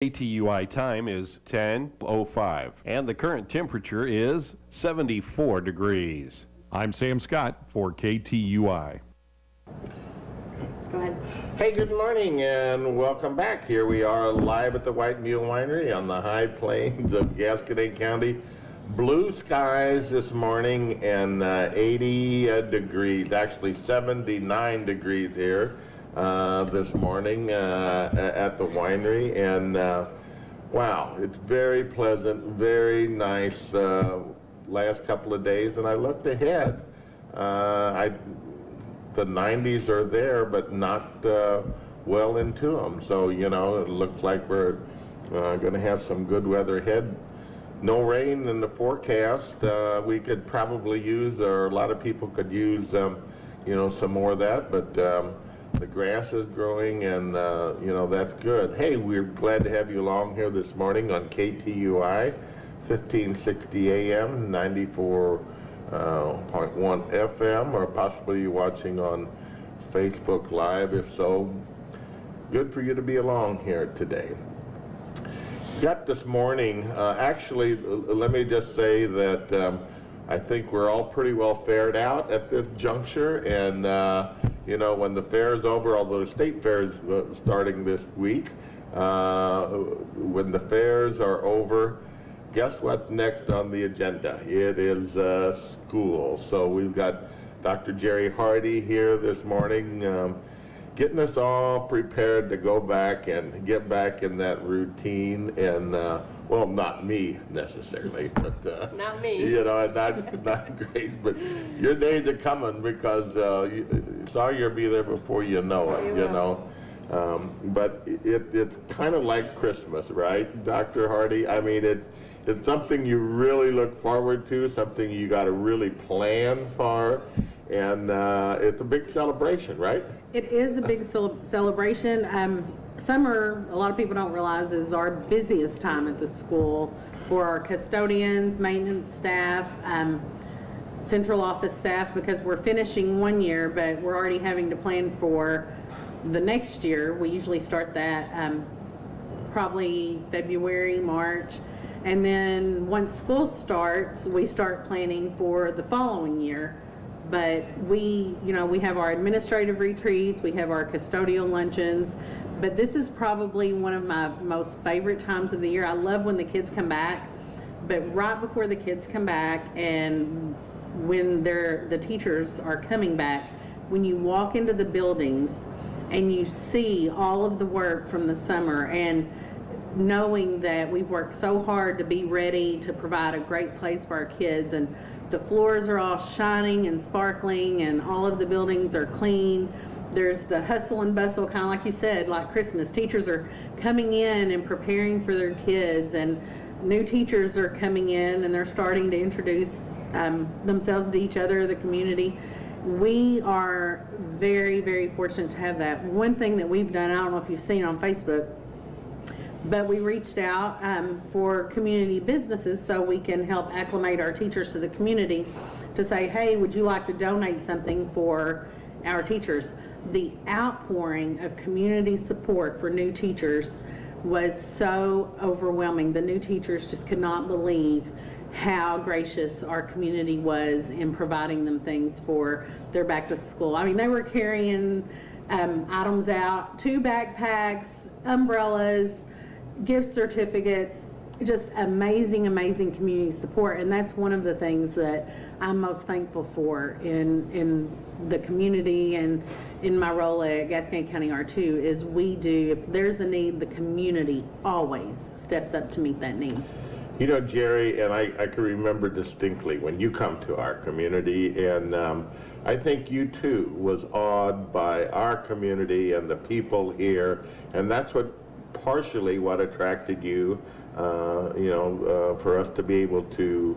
KTUI time is 10:05, and the current temperature is 74 degrees. I'm Sam Scott for KTUI. Go ahead. Hey, good morning and welcome back. Here we are live at the White Mule Winery on the high plains of Gasconade County. Blue skies this morning and 80 degrees, actually 79 degrees here this morning at the winery. And wow, it's very pleasant, very nice last couple of days. And I looked ahead. The 90s are there, but not well into them. So, you know, it looks like we're going to have some good weather ahead. No rain in the forecast. We could probably use, or a lot of people could use, you know, some more of that. But the grass is growing, and, you know, that's good. Hey, we're glad to have you along here this morning on KTUI, 1560 AM, 94.1 FM, or possibly you're watching on Facebook Live. If so, good for you to be along here today. Got this morning, actually, let me just say that I think we're all pretty well fared out at this juncture, and you know, when the fair is over, although the state fair is starting this week, when the fairs are over, guess what's next on the agenda? It is school. So we've got Dr. Jerry Hardy here this morning, getting us all prepared to go back and get back in that routine. And well, not me necessarily, but Not me. you know, not great. But your days are coming, because sorry you'll be there before you know it. You know. But it's kind of like Christmas, right, Dr. Hardy? I mean, it's something you really look forward to, something you got to really plan for, and it's a big celebration, right? It is a big celebration. Summer, a lot of people don't realize, is our busiest time at the school for our custodians, maintenance staff, central office staff, because we're finishing one year, but we're already having to plan for the next year. We usually start that probably February, March. And then once school starts, we start planning for the following year. But we have our administrative retreats, we have our custodial luncheons, but this is probably one of my most favorite times of the year. I love when the kids come back, but right before the kids come back and when the teachers are coming back, when you walk into the buildings and you see all of the work from the summer, and knowing that we've worked so hard to be ready to provide a great place for our kids, and the floors are all shining and sparkling and all of the buildings are clean. There's the hustle and bustle, kind of like you said, like Christmas. Teachers are coming in and preparing for their kids, and new teachers are coming in and they're starting to introduce themselves to each other, the community. We are very, very fortunate to have that. One thing that we've done, I don't know if you've seen on Facebook, but we reached out for community businesses so we can help acclimate our teachers to the community, to say, hey, would you like to donate something for our teachers? The outpouring of community support for new teachers was so overwhelming. The new teachers just could not believe how gracious our community was in providing them things for their back to school. I mean, they were carrying items out, 2 backpacks, umbrellas, gift certificates, just amazing community support. And that's one of the things that I'm most thankful for in the community and in my role at Gasconade County R2, is we do, if there's a need, the community always steps up to meet that need. You know, Jerry, and I can remember distinctly when you come to our community, and I think you too was awed by our community and the people here, and that's partially what attracted you, for us to be able to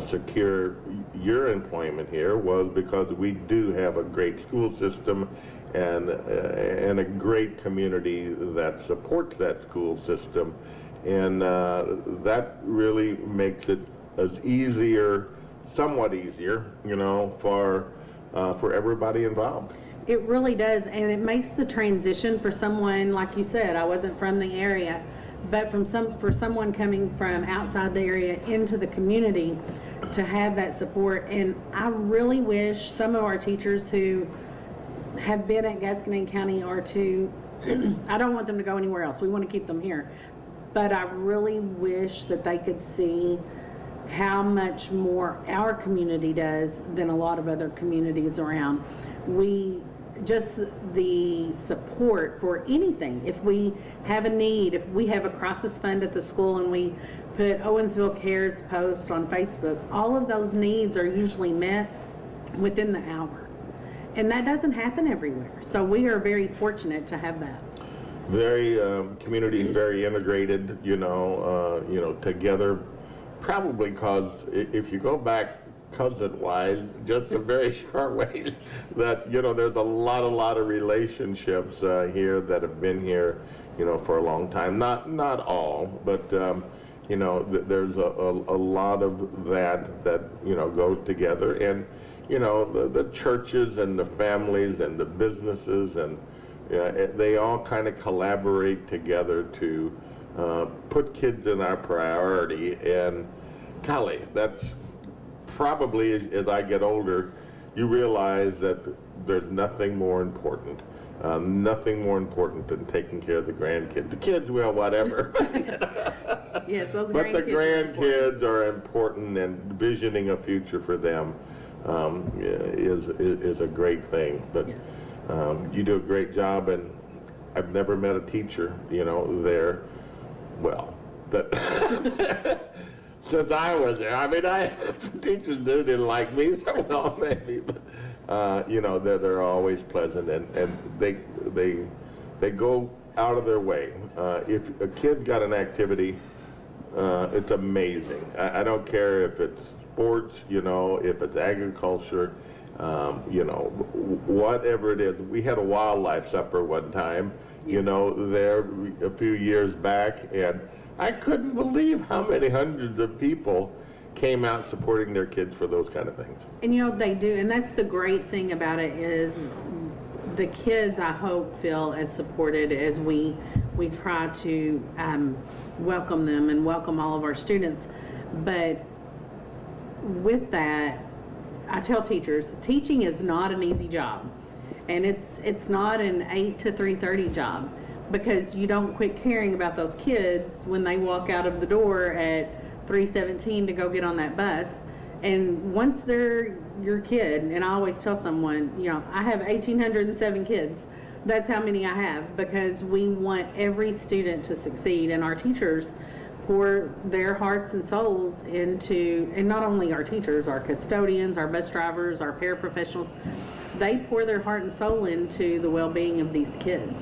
secure your employment here, was because we do have a great school system and a great community that supports that school system. And that really makes it somewhat easier, for everybody involved. It really does, and it makes the transition for someone, like you said, I wasn't from the area, But for someone coming from outside the area into the community to have that support. And I really wish some of our teachers who have been at Gasconade County are to, I don't want them to go anywhere else. We want to keep them here. But I really wish that they could see how much more our community does than a lot of other communities around. Just the support for anything. If we have a need, if we have a crisis fund at the school and we put Owensville Cares post on Facebook, all of those needs are usually met within the hour. And that doesn't happen everywhere. So we are very fortunate to have that. Very community, very integrated, together. Probably because if you go back cousin-wise, just a very short way, that there's a lot of relationships here that have been here, for a long time. Not all, but there's a lot of that go together, and the churches and the families and the businesses and they all kind of collaborate together to put kids in our priority. And golly, that's probably, as I get older, you realize that there's nothing more important. Nothing more important than taking care of the grandkids. The kids, well, whatever. Yes, those but the grandkids are important, and visioning a future for them is a great thing. But you do a great job, and I've never met a teacher, there. Well, that since I was there, I mean, some teachers didn't like me so well, maybe, but they're always pleasant, and they go out of their way. If a kid got an activity, it's amazing. I don't care if it's sports, if it's agriculture, whatever it is. We had a wildlife supper one time, there a few years back, and I couldn't believe how many hundreds of people came out supporting their kids for those kind of things. And they do, and that's the great thing about it is the kids, I hope, feel as supported as we try to welcome them and welcome all of our students. But with that, I tell teachers, teaching is not an easy job, and it's not an 8 to 3:30 job, because you don't quit caring about those kids when they walk out of the door at 3:17 to go get on that bus. And once they're your kid, and I always tell someone, I have 1,807 kids. That's how many I have, because we want every student to succeed, and our teachers pour their hearts and souls into, and not only our teachers, our custodians, our bus drivers, our paraprofessionals, they pour their heart and soul into the well-being of these kids.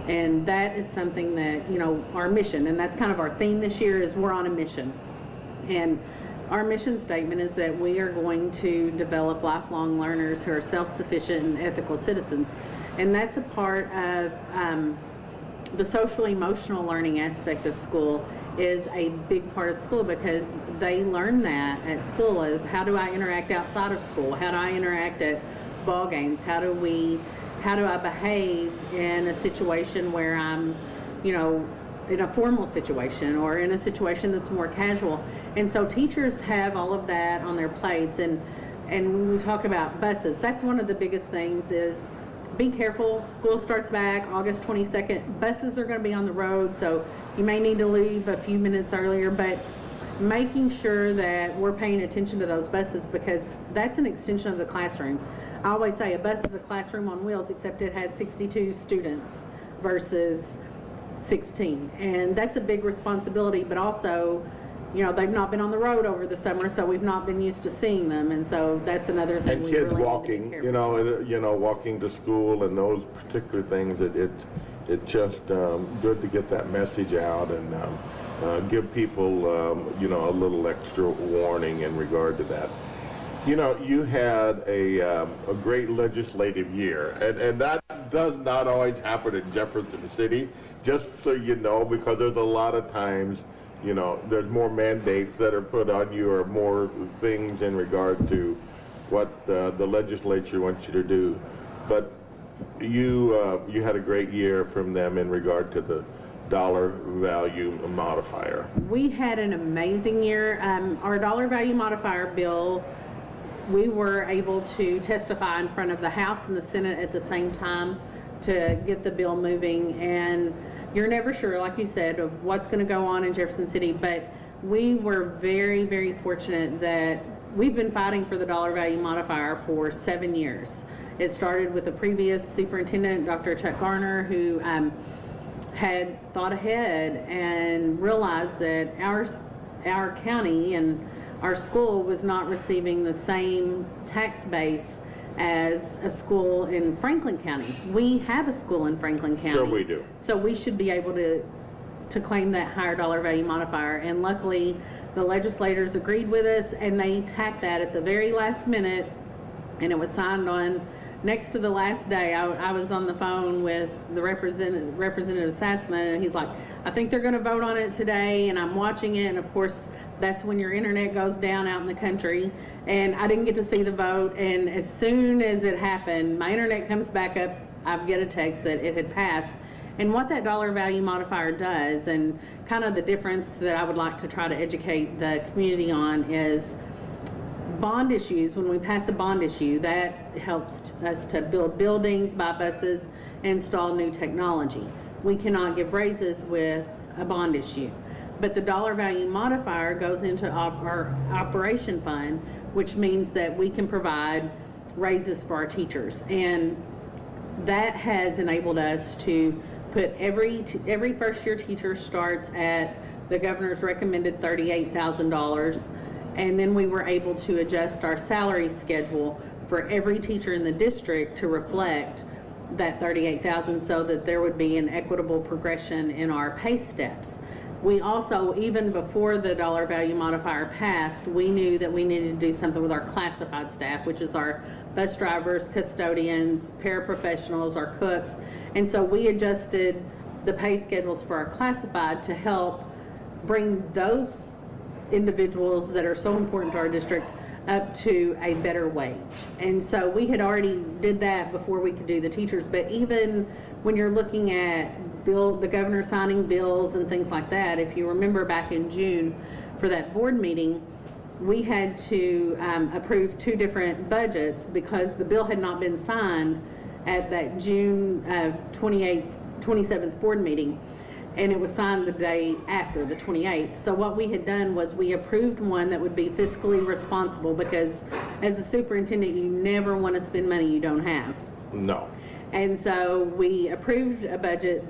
And that is something that, our mission, and that's kind of our theme this year, is we're on a mission. And our mission statement is that we are going to develop lifelong learners who are self-sufficient and ethical citizens. And that's a part of the social emotional learning aspect of school is a big part of school, because they learn that at school of how do I interact outside of school? How do I interact at ball games? How do I behave in a situation where I'm, in a formal situation or in a situation that's more casual? And so teachers have all of that on their plates. And when we talk about buses, that's one of the biggest things is be careful. School starts back August 22nd. Buses are going to be on the road, so you may need to leave a few minutes earlier, but making sure that we're paying attention to those buses, because that's an extension of the classroom. I always say a bus is a classroom on wheels, except it has 62 students versus 16. And that's a big responsibility, but also, they've not been on the road over the summer, so we've not been used to seeing them. And so that's another thing. And we kids really walking, need to be careful. walking to school and those particular things, it's just good to get that message out and give people, a little extra warning in regard to that. You had a great legislative year, and that does not always happen in Jefferson City, just so you know, because there's a lot of times, there's more mandates that are put on you, or more things in regard to what the legislature wants you to do. But you had a great year from them in regard to the dollar value modifier? We had an amazing year. Our dollar value modifier bill, we were able to testify in front of the House and the Senate at the same time to get the bill moving. And you're never sure, like you said, of what's going to go on in Jefferson City, but we were very, very fortunate that we've been fighting for the dollar value modifier for 7 years. It started with the previous superintendent, Dr. Chuck Garner, who had thought ahead and realized that our county and our school was not receiving the same tax base as a school in Franklin County. We have a school in Franklin County. Sure we do. So we should be able to claim that higher dollar value modifier. And luckily, the legislators agreed with us, and they tacked that at the very last minute, and it was signed on next to the last day. I was on the phone with the Representative Sassman, and he's like, I think they're going to vote on it today, and I'm watching it. And of course, that's when your internet goes down out in the country. And I didn't get to see the vote. And as soon as it happened, my internet comes back up. I get a text that it had passed. And what that dollar value modifier does, and kind of the difference that I would like to try to educate the community on, is bond issues. When we pass a bond issue, that helps us to build buildings, buy buses, install new technology. We cannot give raises with a bond issue. But the dollar value modifier goes into our operation fund, which means that we can provide raises for our teachers. And that has enabled us to put every first year teacher starts at the governor's recommended $38,000. And then we were able to adjust our salary schedule for every teacher in the district to reflect that $38,000, so that there would be an equitable progression in our pay steps. We also, even before the dollar value modifier passed, we knew that we needed to do something with our classified staff, which is our bus drivers, custodians, paraprofessionals, our cooks. And so we adjusted the pay schedules for our classified to help bring those individuals that are so important to our district up to a better wage. And so we had already did that before we could do the teachers. But even when you're looking at the governor signing bills and things like that, if you remember back in June for that board meeting, we had to approve 2 different budgets because the bill had not been signed at that June 27th board meeting. And it was signed the day after, the 28th. So what we had done was we approved one that would be fiscally responsible, because as a superintendent, you never want to spend money you don't have. No. And so we approved a budget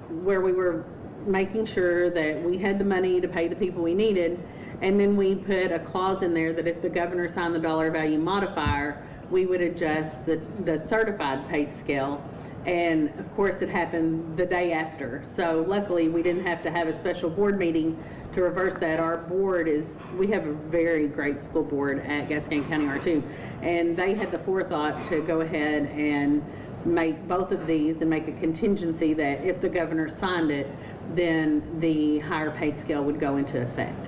where we were making sure that we had the money to pay the people we needed. And then we put a clause in there that if the governor signed the dollar value modifier, we would adjust the certified pay scale. And of course it happened the day after. So luckily we didn't have to have a special board meeting to reverse that. Our board we have a very great school board at Gascon County R2, and they had the forethought to go ahead and make both of these and make a contingency that if the governor signed it, then the higher pay scale would go into effect.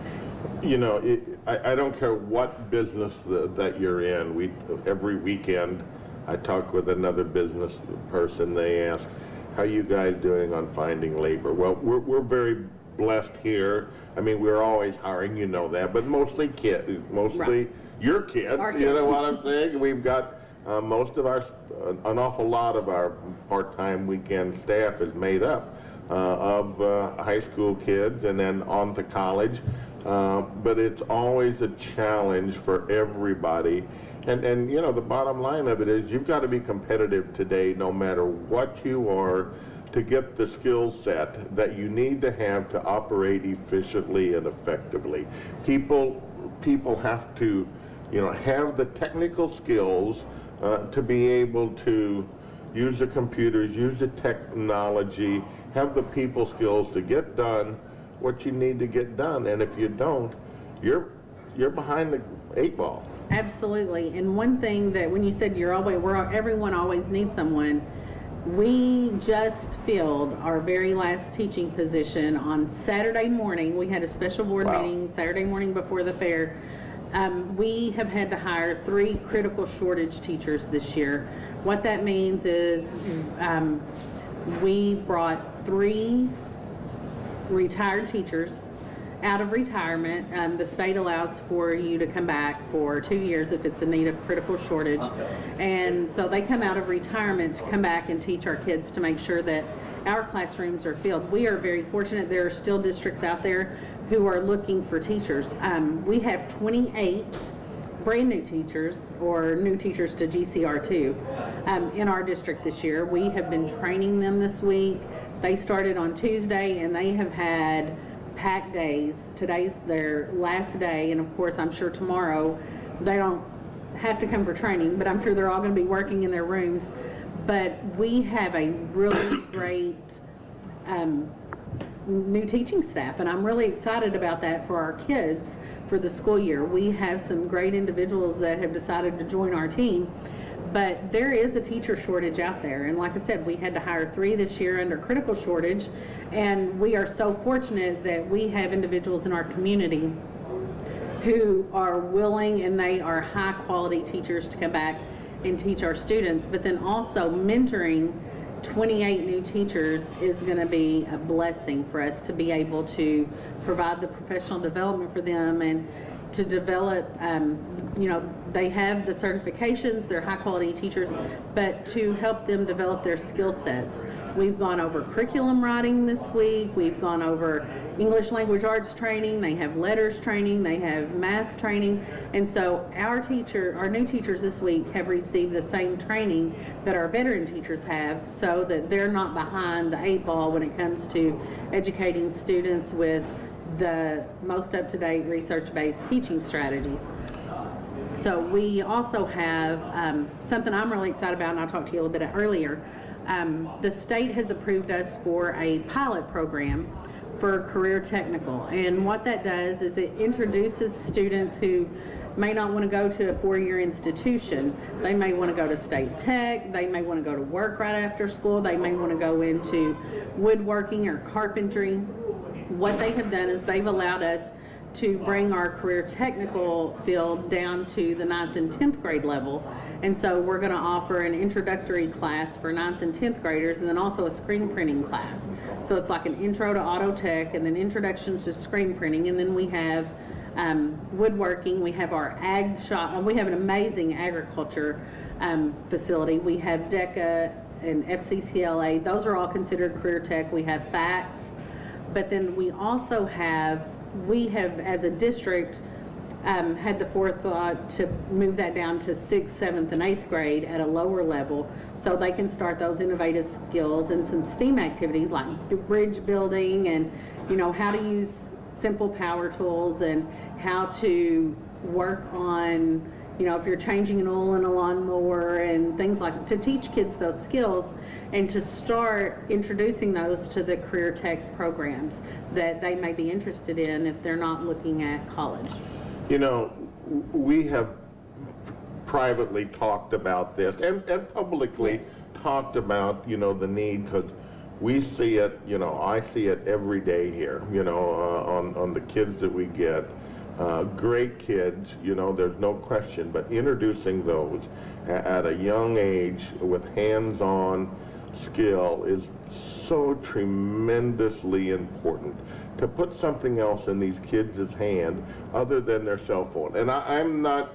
You know, I don't care what business that you're in. Every weekend I talk with another business person. They ask, how you guys doing on finding labor? Well, we're very blessed here. I mean, we're always hiring, you know that, but mostly Right. your kids, you know what I'm saying? We've got most of an awful lot of our part-time weekend staff is made up of high school kids and then on to college. But it's always a challenge for everybody. And you know, the bottom line of it is you've got to be competitive today no matter what you are to get the skill set that you need to have to operate efficiently and effectively. People have to, you know, have the technical skills to be able to use the computers, use the technology, have the people skills to get done what you need to get done. And if you don't, you're behind the 8 ball. Absolutely. And one thing that when you said everyone always needs someone, we just filled our very last teaching position on Saturday morning. We had a special board meeting Saturday morning before the fair. We have had to hire 3 critical shortage teachers this year. What that means is we brought 3 retired teachers out of retirement. The state allows for you to come back for 2 years if it's in need of critical shortage. And so they come out of retirement to come back and teach our kids to make sure that our classrooms are filled. We are very fortunate. There are still districts out there who are looking for teachers. We have 28 brand new teachers or new teachers to GCR2 in our district this year. We have been training them this week. They started on Tuesday and they have had packed days. Today's their last day, and of course I'm sure tomorrow they don't have to come for training, but I'm sure they're all going to be working in their rooms. But we have a really great new teaching staff, and I'm really excited about that for our kids for the school year. We have some great individuals that have decided to join our team, but there is a teacher shortage out there. And like I said, we had to hire 3 this year under critical shortage, and we are so fortunate that we have individuals in our community who are willing, and they are high quality teachers to come back and teach our students. But then also mentoring 28 new teachers is going to be a blessing for us to be able to provide the professional development for them and to develop, they have the certifications, they're high quality teachers, but to help them develop their skill sets. We've gone over curriculum writing this week, we've gone over English language arts training, they have letters training, they have math training, and so our new teachers this week have received the same training that our veteran teachers have, so that they're not behind the 8 ball when it comes to educating students with the most up-to-date research-based teaching strategies. So we also have something I'm really excited about, and I talked to you a little bit earlier. The state has approved us for a pilot program for career technical, and what that does is it introduces students who may not want to go to a 4-year institution. They may want to go to state tech, they may want to go to work right after school, they may want to go into woodworking or carpentry. What they have done is they've allowed us to bring our career technical field down to the 9th and 10th grade level. And so we're going to offer an introductory class for 9th and 10th graders, and then also a screen printing class. So it's like an intro to auto tech and then introduction to screen printing. And then we have woodworking, we have our ag shop, we have an amazing agriculture facility. We have DECA and FCCLA, those are all considered career tech. We have FACS, but then we also have, as a district, had the forethought to move that down to 6th, 7th, and 8th grade at a lower level, so they can start those innovative skills and some STEAM activities like bridge building and how to use simple power tools and how to work on if you're changing an oil in a lawnmower and things like, to teach kids those skills and to start introducing those to the career tech programs that they may be interested in if they're not looking at college. We have privately talked about this and publicly talked about, the need, because we see it, I see it every day here, on the kids that we get. Great kids, there's no question, but introducing those at a young age with hands-on skill is so tremendously important. To put something else in these kids' hand other than their cell phone. And I'm not,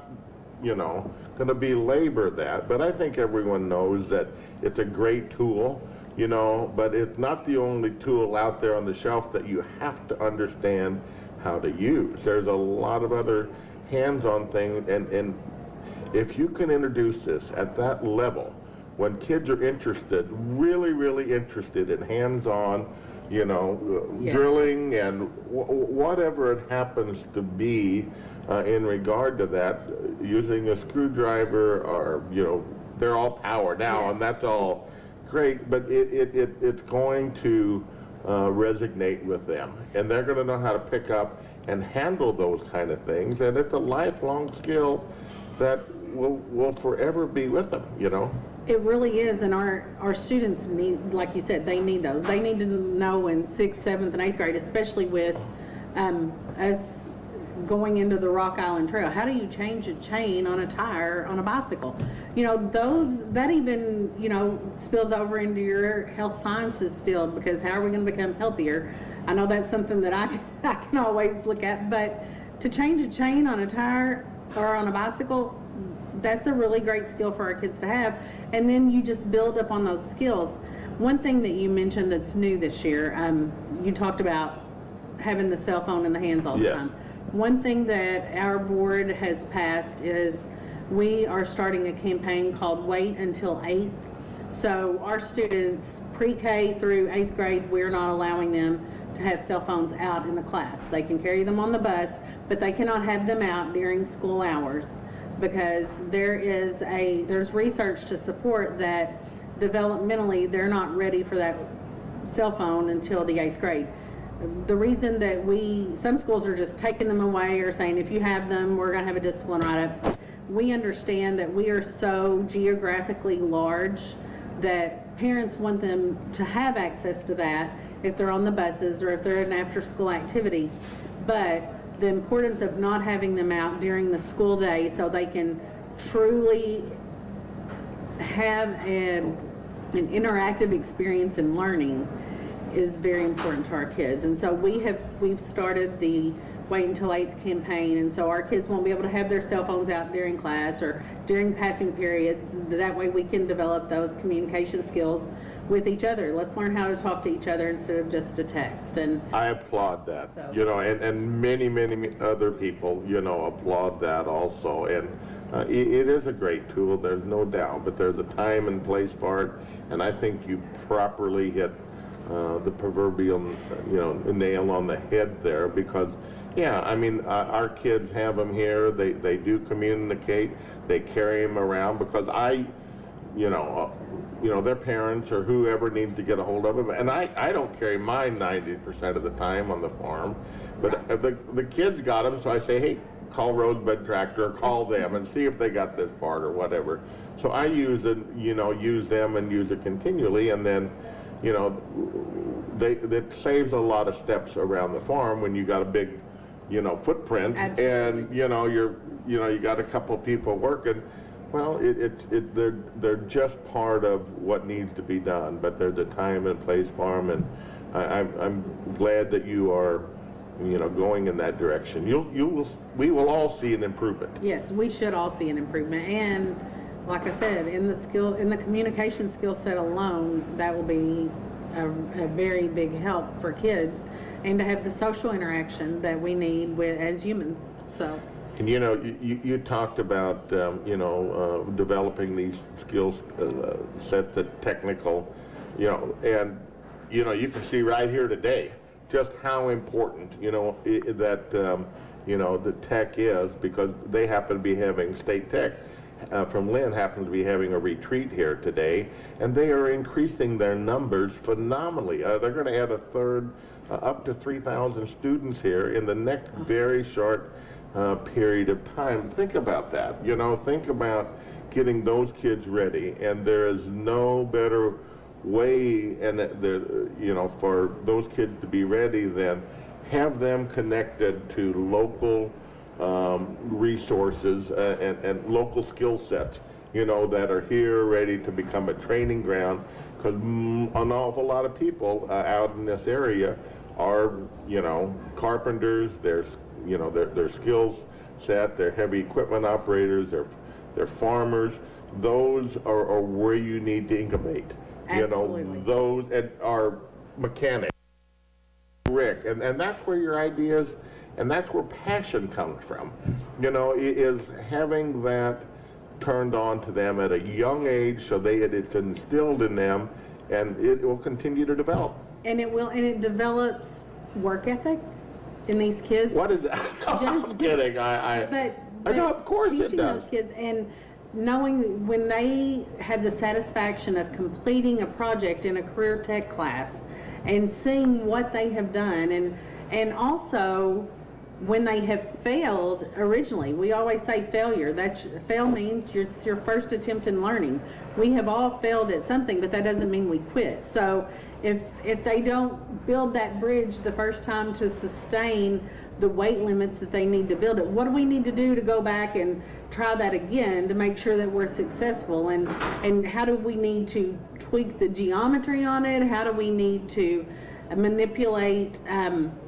going to belabor that, but I think everyone knows that it's a great tool, but it's not the only tool out there on the shelf that you have to understand how to use. There's a lot of other hands-on things, and if you can introduce this at that level, when kids are interested, really, really interested in hands-on, drilling and whatever it happens to be in regard to that, using a screwdriver or, they're all power now, and that's all great, but it's going to resonate with them, and they're going to know how to pick up and handle those kind of things, and it's a lifelong skill that will forever be with them, It really is, and our students need, like you said, they need those. They need to know in 6th, 7th, and 8th grade, especially with us going into the Rock Island Trail. How do you change a chain on a tire on a bicycle? That even, spills over into your health sciences field, because how are we going to become healthier? I know that's something that I can always look at, but to change a chain on a tire or on a bicycle, that's a really great skill for our kids to have. And then you just build up on those skills. One thing that you mentioned that's new this year, you talked about having the cell phone in the hands all the Yes. time. One thing that our board has passed is we are starting a campaign called Wait Until 8th. So our students, pre-K through 8th grade, we're not allowing them to have cell phones out in the class. They can carry them on the bus, but they cannot have them out during school hours, because there's research to support that developmentally they're not ready for that cell phone until the 8th grade. The reason that some schools are just taking them away or saying, if you have them, we're going to have a discipline write-up. We understand that we are so geographically large that parents want them to have access to that if they're on the buses or if they're in an after-school activity. But the importance of not having them out during the school day so they can truly have an interactive experience in learning is very important to our kids. And so we've started the Wait Until 8th campaign, and so our kids won't be able to have their cell phones out during class or during passing periods. That way we can develop those communication skills with each other. Let's learn how to talk to each other instead of just a text. And I applaud that, So- and many other people, applaud that also. And it is a great tool, there's no doubt, but there's a time and place for it. And I think you properly hit the proverbial, nail on the head there, because, our kids have them here, they do communicate, they carry them around, because their parents or whoever needs to get a hold of them. And I don't carry mine 90% of the time on the farm, but if the kids got them, so I say, hey, call Rosebud Tractor, or call them and see if they got this part or whatever. So I use it, use them and use it continually, and then, that saves a lot of steps around the farm when you got a big, footprint. Absolutely. And you got a couple people working. Well, they're just part of what needs to be done, but there's a time and place for them, and I'm glad that you are, going in that direction. We will all see an improvement. yes, we should all see an improvement. And like I said, in the communication skill set alone, that will be a very big help for kids, and to have the social interaction that we need as humans. So. And you talked about developing these skills set, the technical, and you can see right here today just how important that the tech is, because they happen to be having State Tech from Lynn happen to be having a retreat here today, and they are increasing their numbers phenomenally. They're going to add a third, up to 3,000 students here in the next very short period of time. Think about that. Think about getting those kids ready, and there is no better way, and for those kids to be ready than have them connected to local resources and local skill sets, that are here ready to become a training ground, because an awful lot of people out in this area are, carpenters, their skills set, they're heavy equipment operators, they're farmers. Those are where you need to incubate. Absolutely. Those are mechanics, Rick, and that's where your ideas, and that's where passion comes from. Is having that turned on to them at a young age, so it's instilled in them, and it will continue to develop. And it develops work ethic in these kids. What is that? I'm kidding. But know, of course it teaching does. those kids, and knowing when they have the satisfaction of completing a project in a career tech class and seeing what they have done, and also when they have failed originally. We always say failure. Fail means it's your first attempt in learning. We have all failed at something, but that doesn't mean we quit. So if they don't build that bridge the first time to sustain the weight limits that they need to build it, what do we need to do to go back and try that again to make sure that we're successful? And how do we need to tweak the geometry on it? How do we need to manipulate,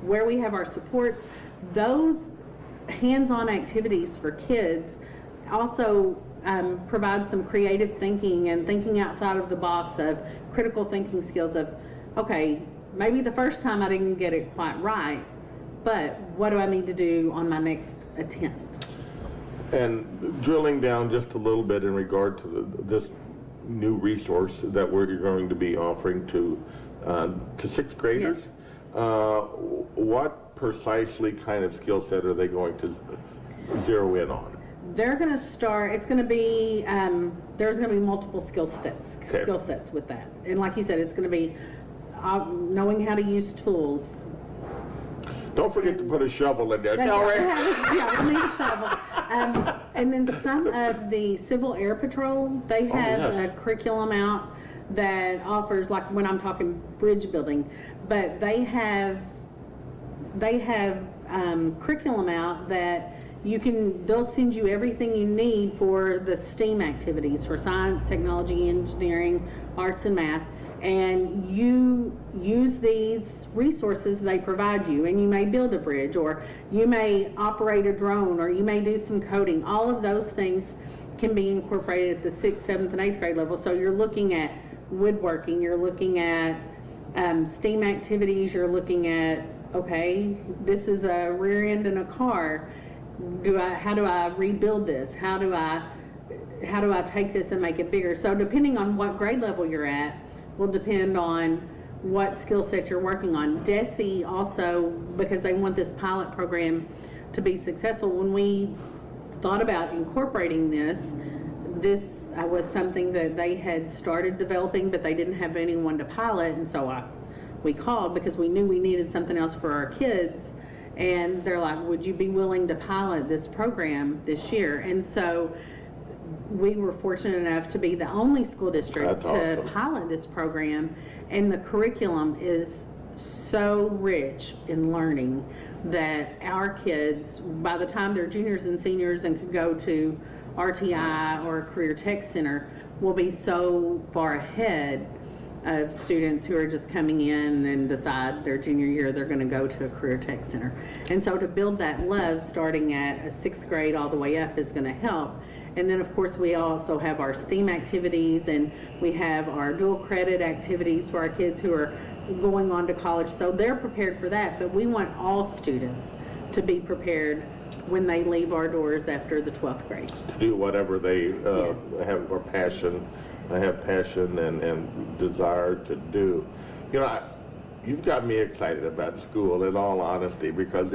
where we have our supports. Those hands-on activities for kids also provide some creative thinking and thinking outside of the box of critical thinking skills of, okay, maybe the first time I didn't get it quite right, but what do I need to do on my next attempt? And drilling down just a little bit in regard to this new resource that we're going to be offering to sixth graders, Yes. What precisely kind of skill set are they going to zero in on? They're going to start, it's going to be, there's going to be multiple skill sets with that. And like you said, it's going to be knowing how to use tools. Don't forget to put a shovel in there. That's No, right. right? Yeah, we'll need a shovel. And then some of the Civil Air Patrol, they have yes. a curriculum out that offers, like when I'm talking bridge building, but they have curriculum out that they'll send you everything you need for the STEAM activities, for science, technology, engineering, arts, and math. And you use these resources they provide you, and you may build a bridge, or you may operate a drone, or you may do some coding. All of those things can be incorporated at the 6th, 7th, and 8th grade level. So you're looking at woodworking, you're looking at STEAM activities, you're looking at, okay, this is a rear end in a car. How do I rebuild this? How do I take this and make it bigger? So depending on what grade level you're at, will depend on what skill set you're working on. DESE also, because they want this pilot program to be successful, when we thought about incorporating this was something that they had started developing, but they didn't have anyone to pilot, and so we called because we knew we needed something else for our kids, and they're like, would you be willing to pilot this program this year? And so we were fortunate enough to be the only school district to pilot this program, and the curriculum is so rich in learning that our kids, by the time they're juniors and seniors and could go to RTI or a career tech center, will be so far ahead of students who are just coming in and decide their junior year they're going to go to a career tech center. And so to build that love starting at a 6th grade all the way up is going to help. And then of course we also have our STEAM activities, and we have our dual credit activities for our kids who are going on to college. So they're prepared for that, but we want all students to be prepared when they leave our doors after the 12th grade. To do whatever they Yes. have passion and desire to do. You know, you've got me excited about school, in all honesty, because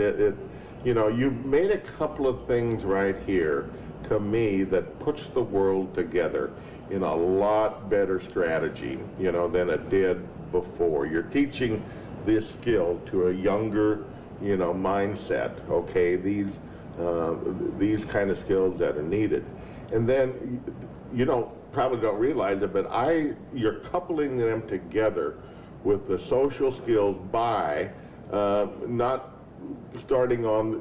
you've made a couple of things right here to me that puts the world together in a lot better strategy, than it did before. You're teaching this skill to a younger, mindset. Okay, these kind of skills that are needed, and then probably don't realize it, but you're coupling them together with the social skills by not starting on,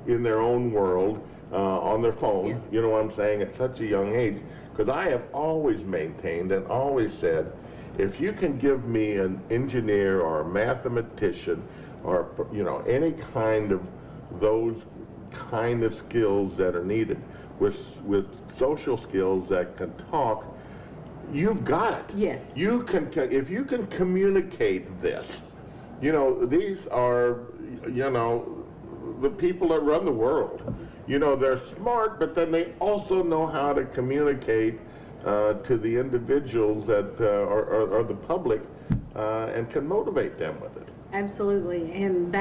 in their own world, on their phone, Yeah. you know what I'm saying, at such a young age. Because I have always maintained and always said, if you can give me an engineer or a mathematician or, any kind of those kind of skills that are needed with social skills that can talk, you've got it. Yes. You can, if you can communicate this, these are, the people that run the world. They're smart, but then they also know how to communicate to the individuals that are the public and can motivate them with it. Absolutely, and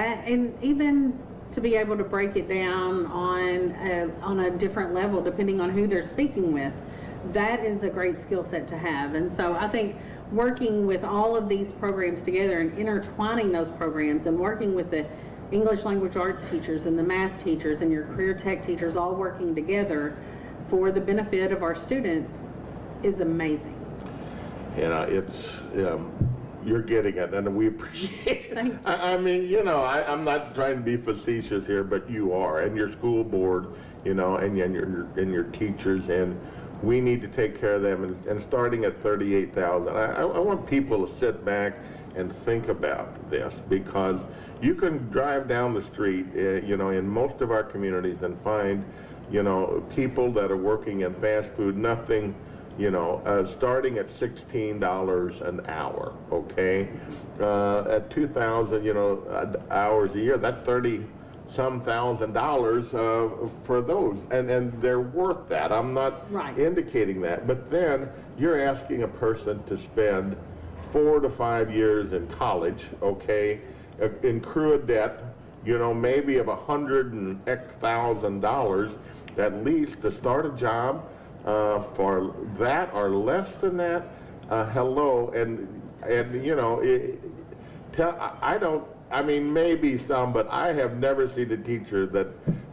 even to be able to break it down on a different level depending on who they're speaking with, that is a great skill set to have. And so I think working with all of these programs together and intertwining those programs and working with the English language arts teachers and the math teachers and your career tech teachers all working together for the benefit of our students is amazing. It's you're getting it, and we appreciate it. I mean, I'm not trying to be facetious here, but you are, and your school board, and your teachers, and we need to take care of them. And starting at $38,000, I want people to sit back and think about this, because you can drive down the street, in most of our communities and find, people that are working in fast food, nothing, starting at $16 an hour, okay? At 2,000, hours a year, that's $30-some thousand for those, and they're worth that. I'm not Right. indicating that, but then you're asking a person to spend 4 to 5 years in college, okay, incur a debt, maybe of $100 and X thousand at least to start a job, for that or less than that. Hello, I mean, maybe some, but I have never seen a teacher that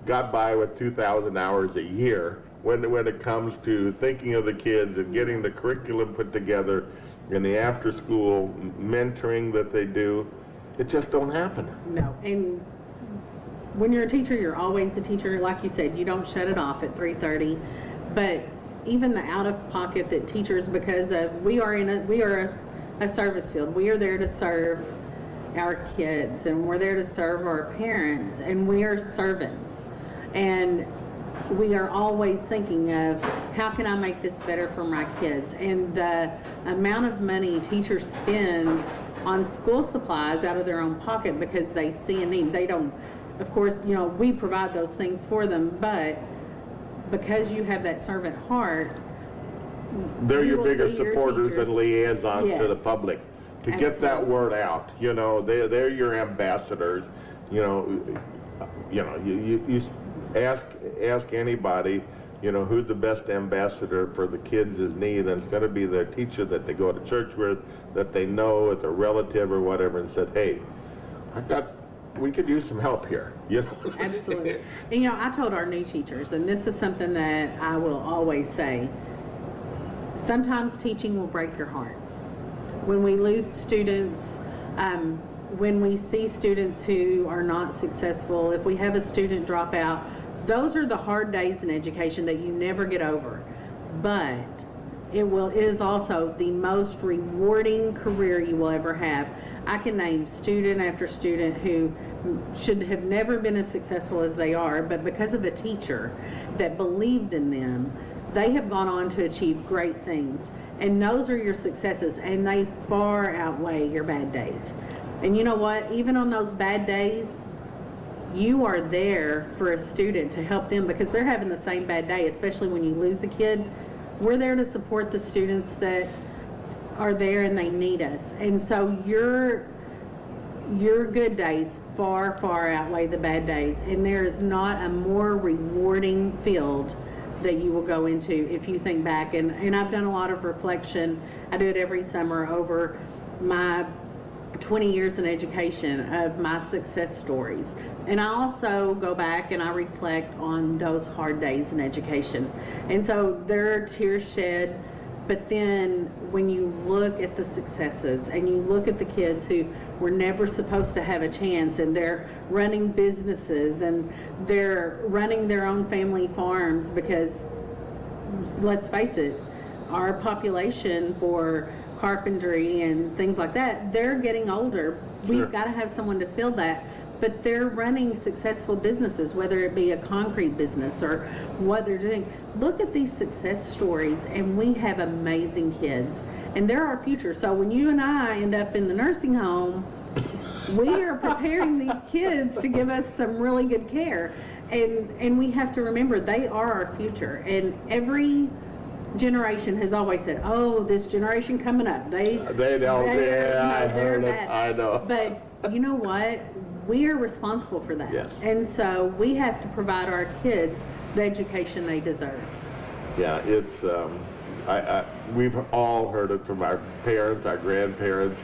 got by with 2,000 hours a year when it comes to thinking of the kids and getting the curriculum put together and the after-school mentoring that they do. It just don't happen. No, and when you're a teacher, you're always a teacher. Like you said, you don't shut it off at 3:30. But even the out-of-pocket that teachers, because we are a service field. We are there to serve our kids, and we're there to serve our parents, and we are servants. And we are always thinking of, how can I make this better for my kids? And the amount of money teachers spend on school supplies out of their own pocket because they see a need. They don't, of course, we provide those things for them, but because you have that servant heart, They're you your will biggest see your supporters teachers. and liaisons to the Yes. public. To get that Absolutely. word out, they're your ambassadors. You ask anybody, who's the best ambassador for the kids' need, and it's going to be their teacher that they go to church with, that they know, it's a relative or whatever, and said, hey, we could use some help here. Absolutely. And I told our new teachers, and this is something that I will always say, sometimes teaching will break your heart. When we lose students, when we see students who are not successful, if we have a student drop out, those are the hard days in education that you never get over. But it is also the most rewarding career you will ever have. I can name student after student who should have never been as successful as they are, but because of a teacher that believed in them, they have gone on to achieve great things. And those are your successes, and they far outweigh your bad days. And you know what? Even on those bad days, you are there for a student to help them because they're having the same bad day, especially when you lose a kid. We're there to support the students that are there and they need us. And so your good days far, far outweigh the bad days. And there is not a more rewarding field that you will go into if you think back. And I've done a lot of reflection. I do it every summer over my 20 years in education of my success stories. And I also go back and I reflect on those hard days in education. And so there are tears shed, but then when you look at the successes and you look at the kids who were never supposed to have a chance, and they're running businesses and they're running their own family farms, because let's face it, our population for carpentry and things like that, they're getting older. Sure. We've got to have someone to fill that. But they're running successful businesses, whether it be a concrete business or what they're doing. Look at these success stories, and we have amazing kids. And they're our future. So when you and I end up in the nursing home, we are preparing these kids to give us some really good care. And we have to remember they are our future. And every generation has always said, oh, this generation coming up, They don't, I heard it, I know. But you know what? We are responsible for that. Yes. And so we have to provide our kids the education they deserve. Yeah, it's, we've all heard it from our parents, our grandparents,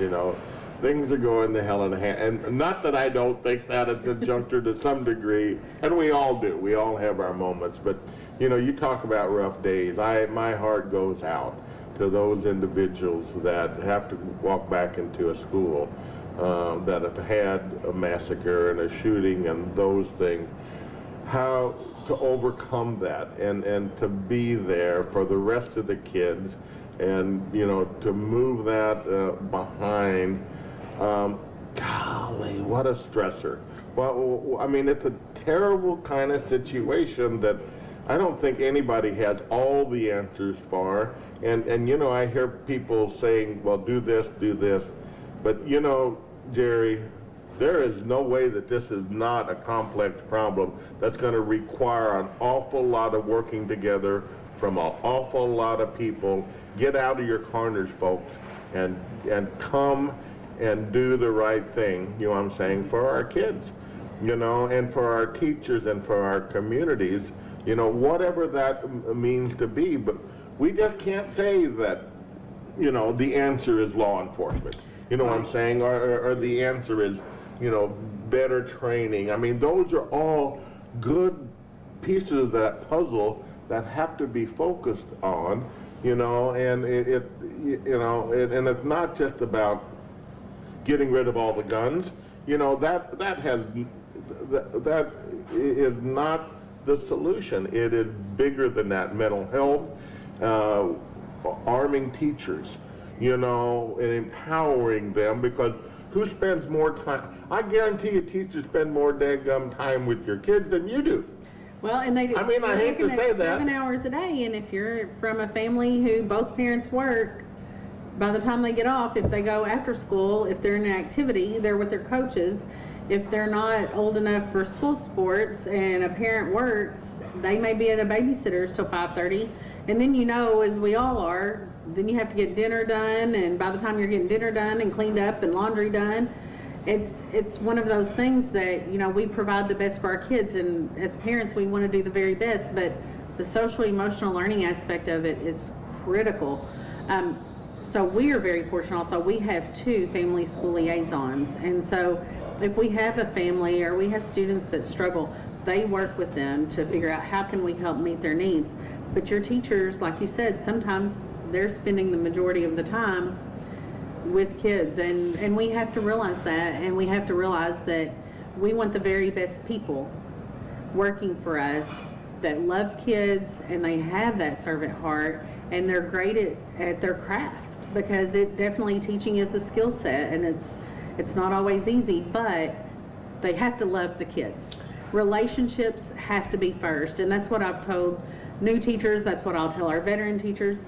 things are going to hell in a hand. And not that I don't think that at the juncture to some degree, and we all do. We all have our moments. But, you talk about rough days. My heart goes out to those individuals that have to walk back into a school that have had a massacre and a shooting and those things. How to overcome that and to be there for the rest of the kids, and to move that behind Golly, what a stressor. Well, I mean, it's a terrible kind of situation that I don't think anybody has all the answers for. And you know, I hear people saying, well, do this. But you know, Jerry, there is no way that this is not a complex problem that's going to require an awful lot of working together from an awful lot of people. Get out of your corners, folks, and come and do the right thing, you know what I'm saying, for our kids, you know, and for our teachers and for our communities, you know, whatever that means to be. But we just can't say that, you know, the answer is law enforcement, you know what I'm saying, or the answer is, you know, better training. I mean, those are all good pieces of that puzzle that have to be focused on, you know, and and it's not just about getting rid of all the guns, you know, that is not the solution. It is bigger than that. Mental health, arming teachers, you know, and empowering them, because who spends more time? I guarantee you teachers spend more daggum time with your kids than you do. Well, and they do. I mean, I hate to say that. 7 hours a day, and if you're from a family who both parents work, by the time they get off, if they go after school, if they're in an activity, they're with their coaches. If they're not old enough for school sports and a parent works, they may be at a babysitter's till 5:30. And then, you know, as we all are, then you have to get dinner done, and by the time you're getting dinner done and cleaned up and laundry done, it's one of those things that, you know, we provide the best for our kids, and as parents we want to do the very best, but the social emotional learning aspect of it is critical. So we are very fortunate also. We have 2 family school liaisons, and so if we have a family or we have students that struggle, they work with them to figure out how can we help meet their needs. But your teachers, like you said, sometimes they're spending the majority of the time with kids, and we have to realize that, and we have to realize that we want the very best people working for us that love kids, and they have that servant heart, and they're great at their craft, because it definitely, teaching is a skill set, and it's not always easy, but they have to love the kids. Relationships have to be first, and that's what I've told new teachers, that's what I'll tell our veteran teachers.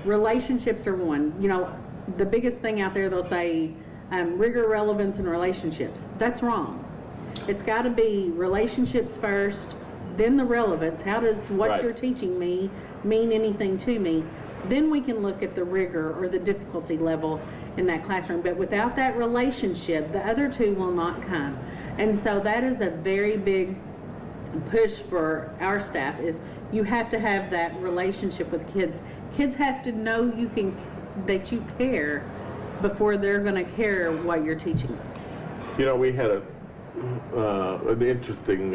Relationships are one. You know, the biggest thing out there, they'll say rigor, relevance, and relationships. That's wrong. It's got to be relationships first, then the relevance. How does what you're teaching me mean anything to me? Then we can look at the rigor or the difficulty level in that classroom. But without that relationship, the other 2 will not come. And so that is a very big push for our staff, is you have to have that relationship with kids. Kids have to know that you care before they're going to care what you're teaching them. You know, we had an interesting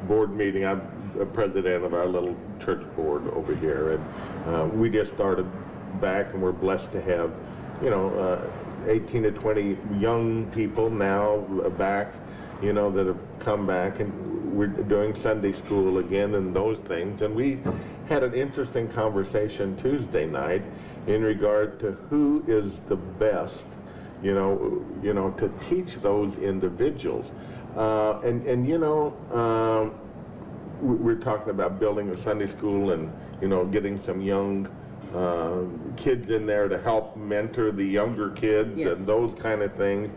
board meeting. I'm a president of our little church board over here, and we just started back, and we're blessed to have, you know, 18 to 20 young people now back, you know, that have come back, and we're doing Sunday school again and those things. And we had an interesting conversation Tuesday night in regard to who is the best, you know, to teach those individuals. And you know, we're talking about building a Sunday school and, you know, getting some young kids in there to help mentor the younger kids and those kind of things.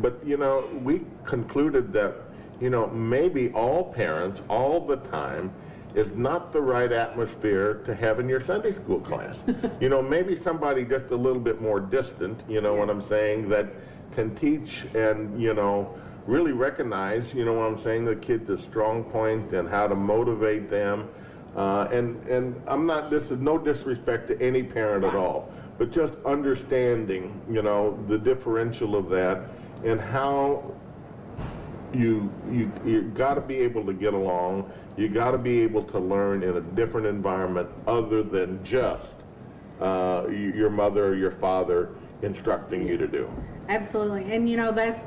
But you know, we concluded that, you know, maybe all parents all the time is not the right atmosphere to have in your Sunday school class. You know, maybe somebody just a little bit more distant, you know what I'm saying, that can teach and, you know, really recognize, you know what I'm saying, the kids' strong points and how to motivate them. And I'm not, this is no disrespect to any parent at all, but just understanding, you know, the differential of that, and how you got to be able to get along. You got to be able to learn in a different environment other than just your mother or your father instructing you to do. Absolutely. And you know, that's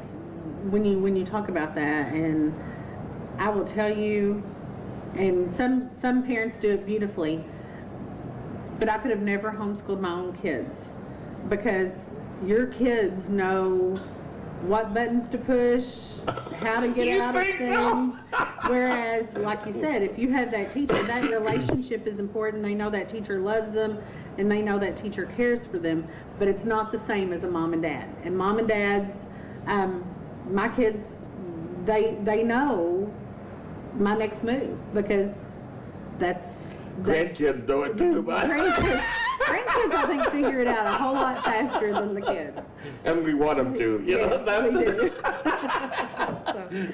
when you talk about that, and I will tell you, and some parents do it beautifully, but I could have never homeschooled my own kids, because your kids know what buttons to push, how to get You out of think so? things. Whereas, like you said, if you have that teacher, that relationship is important. They know that teacher loves them, and they know that teacher cares for them. But it's not the same as a mom and dad. And mom and dads, my kids, they know my next move because that's Grandkids do it too, but grandkids, I think, figure it out a whole lot faster than the kids. and we want them to. You know, Yes, we do.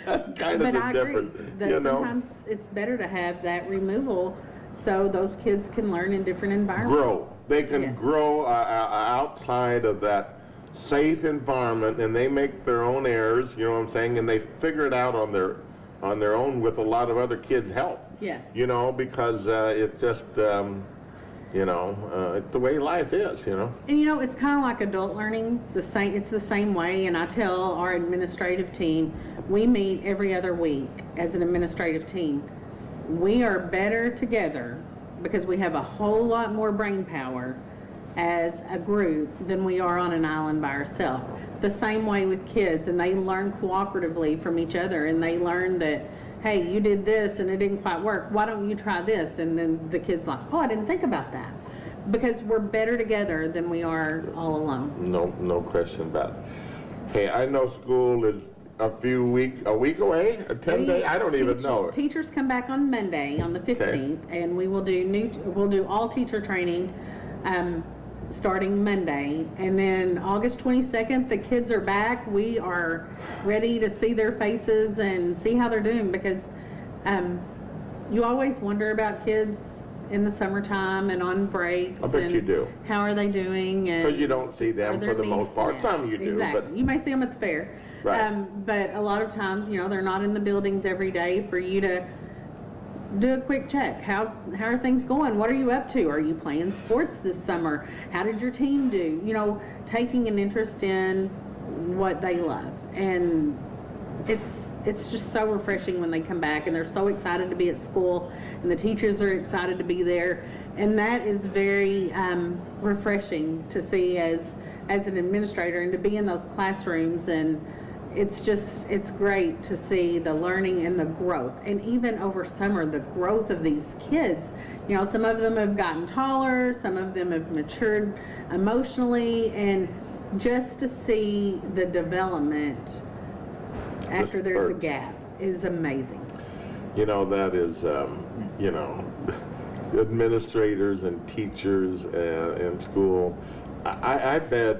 that's kind of But the I agree difference. that You know, sometimes it's better to have that removal so those kids can learn in different environments. grow. They can Yes. grow outside of that safe environment, and they make their own errors. You know what I'm saying? And they figure it out on their own with a lot of other kids' help. Yes. You know, because it's just it's the way life is. You know. And it's kind of like adult learning. It's the same way. And I tell our administrative team, we meet every other week as an administrative team. We are better together because we have a whole lot more brain power as a group than we are on an island by ourselves. The same way with kids, and they learn cooperatively from each other, and they learn that, hey, you did this and it didn't quite work. Why don't you try this? And then the kid's like, oh, I didn't think about that. Because we're better together than we are all alone. No question about it. Hey, I know school is a week away, 10 days. I don't even know. Teachers come back on Monday, on the 15th, and we'll do all teacher training starting Monday. And then August 22nd, the kids are back. We are ready to see their faces and see how they're doing because you always wonder about kids in the summertime and on breaks. I bet and you do. How are they doing? Because you don't see them for the most part. Some you do, exactly. but You may see them at the fair. Right. But a lot of times, they're not in the buildings every day for you to do a quick check. How are things going? What are you up to? Are you playing sports this summer? How did your team do? Taking an interest in what they love. And it's just so refreshing when they come back and they're so excited to be at school and the teachers are excited to be there. And that is very refreshing to see as an administrator and to be in those classrooms. And it's great to see the learning and the growth. And even over summer, the growth of these kids. Some of them have gotten taller, some of them have matured emotionally, and just to see the development after there's a gap is amazing. That is, administrators and teachers in school, I bet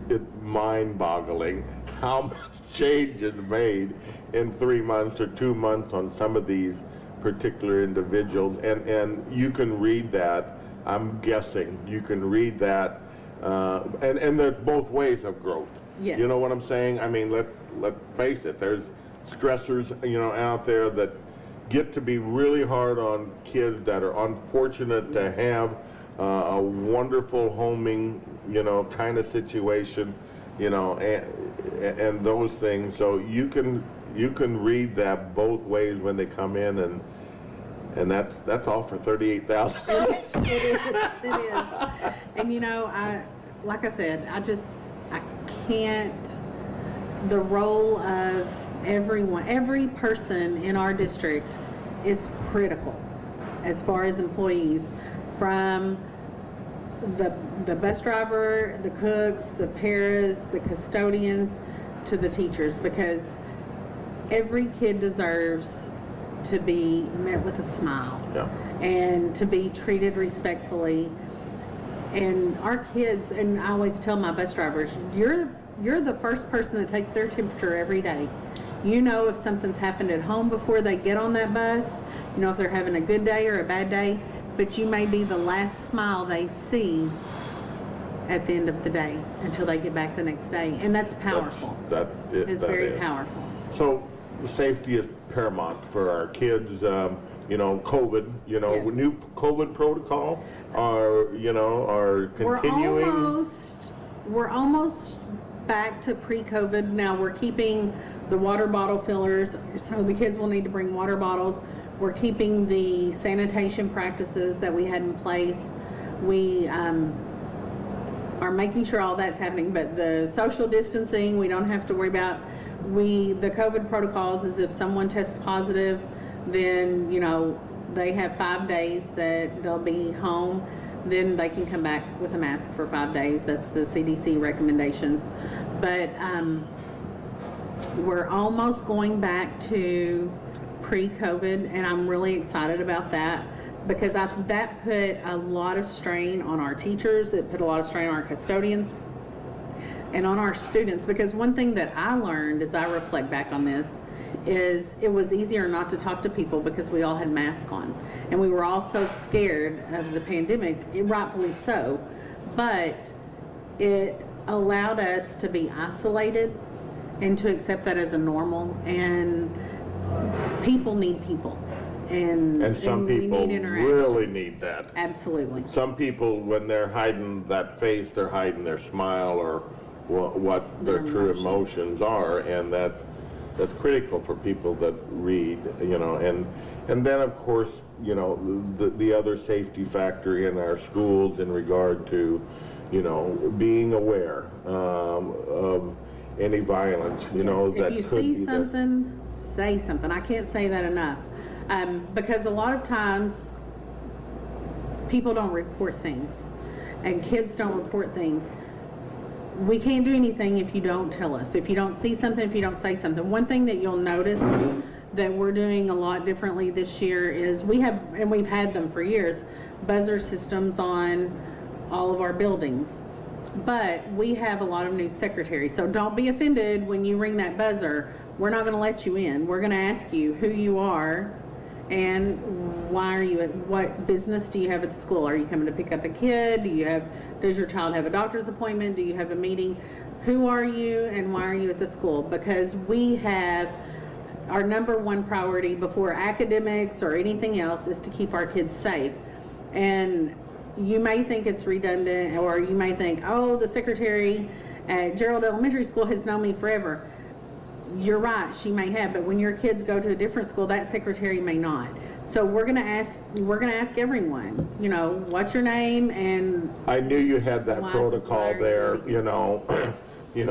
it's mind-boggling how much change is made in 3 months or 2 months on some of these particular individuals, and you can read that. I'm guessing you can read that, and there's both ways of growth. Yes. You know what I'm saying? I mean, let's face it. There's stressors, out there that get to be really hard on kids that are unfortunate to have a wonderful homing, kind of situation, and those things. So you can read that both ways when they come in, and that's all for $38,000. It is. And like I said, I can't, the role of every person in our district is critical as far as employees, from the bus driver, the cooks, the paras, the custodians, to the teachers, because every kid deserves to be met with a smile. Yeah. And to be treated respectfully. And our kids, and I always tell my bus drivers, you're the first person that takes their temperature every day. If something's happened at home before they get on that bus, if they're having a good day or a bad day, but you may be the last smile they see at the end of the day until they get back the next day. And that's powerful. It's very powerful. So safety is paramount for our kids. COVID, Yes. new COVID protocol are continuing. We're almost back to pre-COVID. Now we're keeping the water bottle fillers, so the kids will need to bring water bottles. We're keeping the sanitation practices that we had in place. We are are making sure all that's happening. But the social distancing, we don't have to worry about. The COVID protocols is if someone tests positive, then, you know, they have 5 days that they'll be home. Then they can come back with a mask for 5 days. That's the CDC recommendations. But we're almost going back to pre-COVID, and I'm really excited about that because that put a lot of strain on our teachers. It put a lot of strain on our custodians and on our students, because one thing that I learned as I reflect back on this is it was easier not to talk to people because we all had masks on, and we were all so scared of the pandemic, rightfully so, but it allowed us to be isolated and to accept that as a normal, and people need people. And some we people need interaction. really need that. Absolutely. Some people, when they're hiding that face, they're hiding their smile or what their true emotions are, and that's critical for people that read, you know. And then, of course, you know, the other safety factor in our schools in regard to, you know, being aware of any violence, you know, that if you could see be there. something, say something. I can't say that enough. Because a lot of times people don't report things and kids don't report things. We can't do anything if you don't tell us. If you don't see something, if you don't say something. One thing that you'll notice that we're doing a lot differently this year is we've had them for years, buzzer systems on all of our buildings. But we have a lot of new secretaries. So don't be offended when you ring that buzzer. We're not going to let you in. We're going to ask you who you are and why are you what business do you have at the school? Are you coming to pick up a kid? Does your child have a doctor's appointment? Do you have a meeting? Who are you and why are you at the school? Because we have our number one priority before academics or anything else is to keep our kids safe. And you may think it's redundant, or you may think, oh, the secretary at Gerald Elementary School has known me forever. You're right, she may have, but when your kids go to a different school, that secretary may not. So we're gonna ask everyone, you know, what's your name, and I knew you had that why protocol are you there, doing you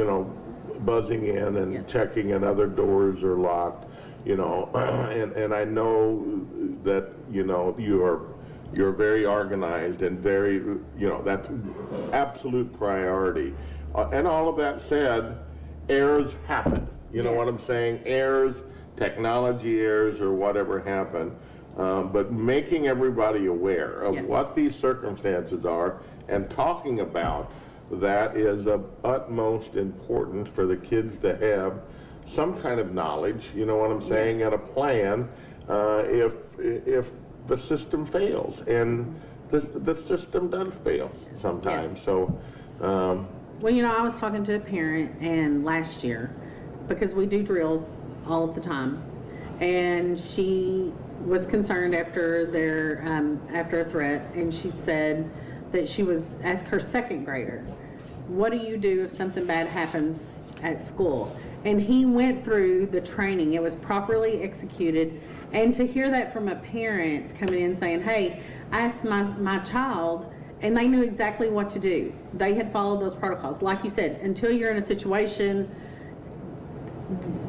know, buzzing in and Yes. checking and other doors are locked, you know, and I know that, you know, you're very organized and very, you know, that's absolute priority. And all of that said, errors happen. You know what I'm saying? Errors, technology errors or whatever happen. But making everybody aware of what these circumstances are and talking about that is of utmost importance for the kids to have some kind of knowledge, you know what I'm saying, and a plan if the system fails. And the system does fail sometimes. So, well, you know, I was talking to a parent and last year, because we do drills all of the time, and she was concerned after after a threat, and she said that she was asked her second grader, what do you do if something bad happens at school? And he went through the training. It was properly executed. And to hear that from a parent coming in saying, hey, I asked my child, and they knew exactly what to do. They had followed those protocols. Like you said, until you're in a situation,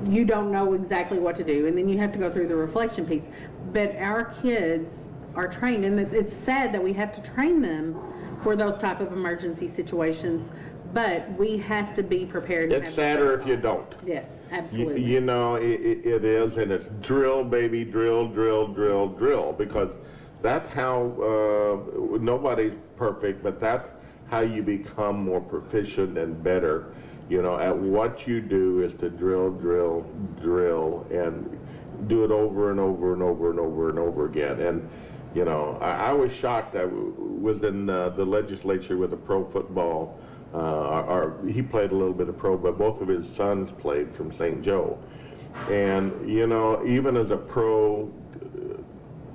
you don't know exactly what to do, and then you have to go through the reflection piece. But our kids are trained, and it's sad that we have to train them for those type of emergency situations, but we have to be prepared. it's sadder if you don't. Yes, absolutely. You know, it is, and it's drill, baby, drill, drill, drill, drill, because that's how, nobody's perfect, but that's how you become more proficient and better, you know, at what you do is to drill, drill, drill, and do it over and over and over and over and over again. And, you know, I was shocked. I was in the legislature with a pro football, he played a little bit of pro, but both of his sons played from St. Joe. And, you know, even as a pro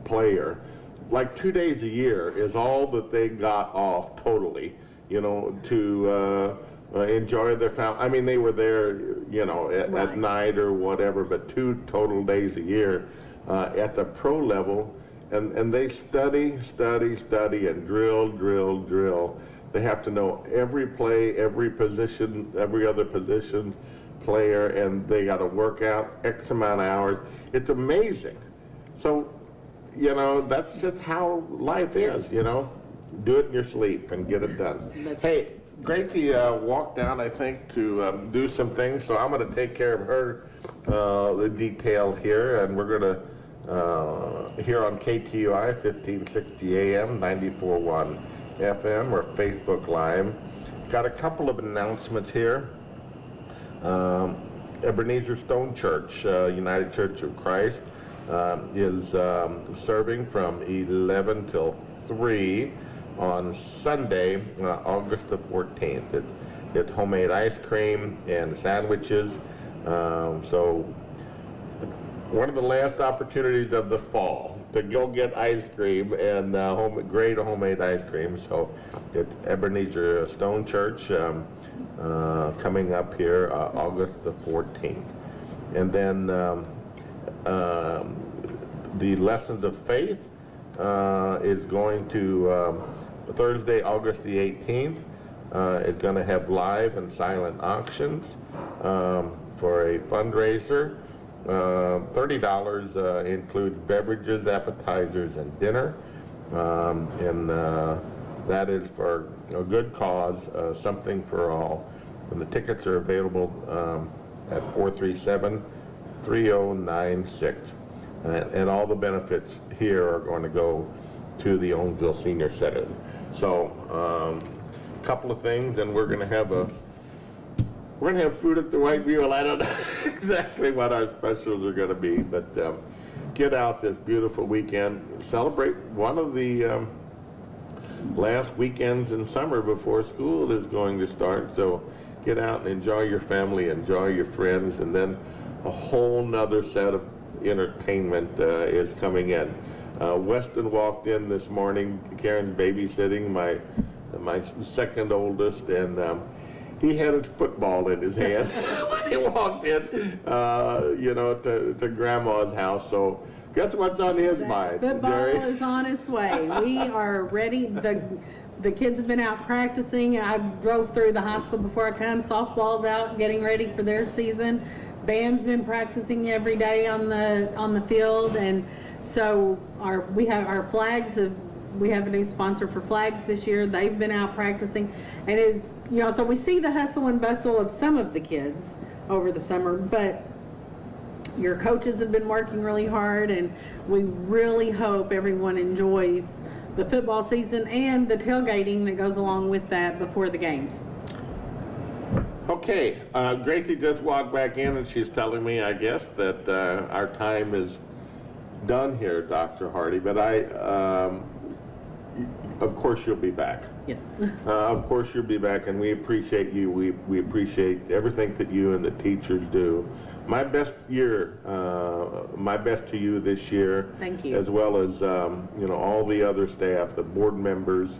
player, like 2 days a year is all that they got off totally, you know, to enjoy their family. I mean, they were there, you know, at night or whatever, but 2 total days a year at the pro level, and they study, and drill, They have to know every play, every position, every other position player, and they got to work out X amount of hours. It's amazing. So, you know, that's just how life is, you know. Do it in your sleep and get it done. Hey, Gracie walked down, I think, to do some things, so I'm going to take care of her, the detail here, and we're going to, here on KTUI, 1560 AM, 94.1 FM, or Facebook Live. Got a couple of announcements here. Ebenezer Stone Church, United Church of Christ, is serving from 11 till 3 on Sunday, August the 14th. It's homemade ice cream and sandwiches. So one of the last opportunities of the fall to go get ice cream and great homemade ice cream. So it's Ebenezer Stone Church coming up here August the 14th. And then the Lessons of Faith is going to Thursday, August the 18th. Is going to have live and silent auctions for a fundraiser. $30 includes beverages, appetizers, and dinner. And that is for a good cause, something for all. And the tickets are available at 437-3096. And all the benefits here are going to go to the Owensville Senior Center. So, a couple of things, and we're going to have food at the White Mule. I don't know exactly what our specials are going to be, but get out this beautiful weekend. Celebrate one of the last weekends in summer before school is going to start. So get out and enjoy your family, enjoy your friends, and then a whole nother set of entertainment is coming in. Weston walked in this morning. Karen's babysitting my second oldest, and he had his football in his hand when he walked in, you know, to Grandma's house. So guess what's on his mind, Football Jerry? is on its way. We are ready. The kids have been out practicing. I drove through the high school before I come. Softball's out getting ready for their season. Band's been practicing every day on the field, and so we have our flags. We have a new sponsor for flags this year. They've been out practicing, and it's, you know, so we see the hustle and bustle of some of the kids over the summer, but your coaches have been working really hard, and we really hope everyone enjoys the football season and the tailgating that goes along with that before the games. Okay, Gracie just walked back in, and she's telling me, I guess, that our time is done here, Dr. Hardy, but of course you'll be back. Yes. Of course you'll be back, and we appreciate you. We appreciate everything that you and the teachers do. My best to you this year. Thank you. As well as you know, all the other staff, the board members.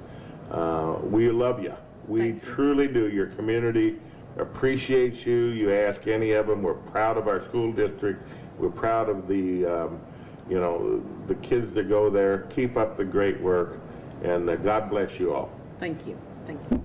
We love you. We truly do. Your community appreciates you. You ask any of them. We're proud of our school district. We're proud of the you know, the kids that go there. Keep up the great work, and God bless you all. Thank you. Thank you.